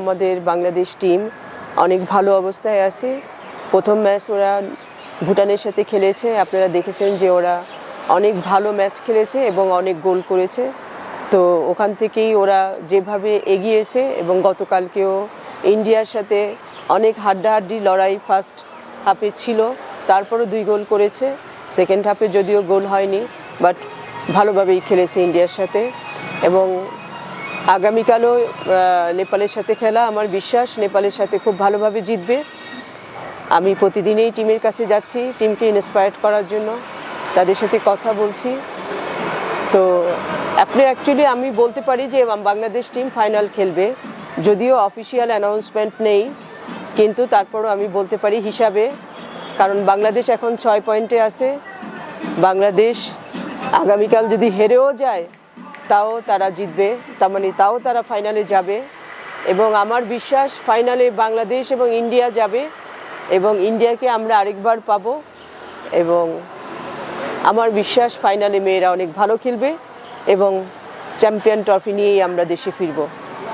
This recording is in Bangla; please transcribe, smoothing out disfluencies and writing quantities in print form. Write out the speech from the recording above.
আমাদের বাংলাদেশ টিম অনেক ভালো অবস্থায় আছে। প্রথম ম্যাচ ওরা ভুটানের সাথে খেলেছে, আপনারা দেখেছেন যে ওরা অনেক ভালো ম্যাচ খেলেছে এবং অনেক গোল করেছে। তো ওখান থেকেই ওরা যেভাবে এগিয়েছে এবং গতকালকেও ইন্ডিয়ার সাথে অনেক হাড্ডাহাড্ডি লড়াই ফার্স্ট হাফে ছিল, তারপরও 2 গোল করেছে। সেকেন্ড হাফে যদিও গোল হয়নি, বাট ভালোভাবেই খেলেছে ইন্ডিয়ার সাথে। এবং আগামীকালও নেপালের সাথে খেলা, আমার বিশ্বাস নেপালের সাথে খুব ভালোভাবে জিতবে। আমি প্রতিদিনই টিমের কাছে যাচ্ছি টিমকে ইন্সপায়ার করার জন্য, তাদের সাথে কথা বলছি। তো অ্যাকচুয়ালি আমি বলতে পারি যে বাংলাদেশ টিম ফাইনাল খেলবে, যদিও অফিসিয়াল অ্যানাউন্সমেন্ট নেই, কিন্তু তারপরও আমি বলতে পারি হিসাবে, কারণ বাংলাদেশ এখন 6 পয়েন্টে আছে। বাংলাদেশ আগামীকাল যদি হেরেও যায় তাও তারা জিতবে, তার মানে তাও তারা ফাইনালে যাবে। এবং আমার বিশ্বাস ফাইনালে বাংলাদেশ এবং ইন্ডিয়া যাবে এবং ইন্ডিয়াকে আমরা আরেকবার পাবো। এবং আমার বিশ্বাস ফাইনালে মেয়েরা অনেক ভালো খেলবে এবং চ্যাম্পিয়ন ট্রফি নিয়েই আমরা দেশে ফিরবো।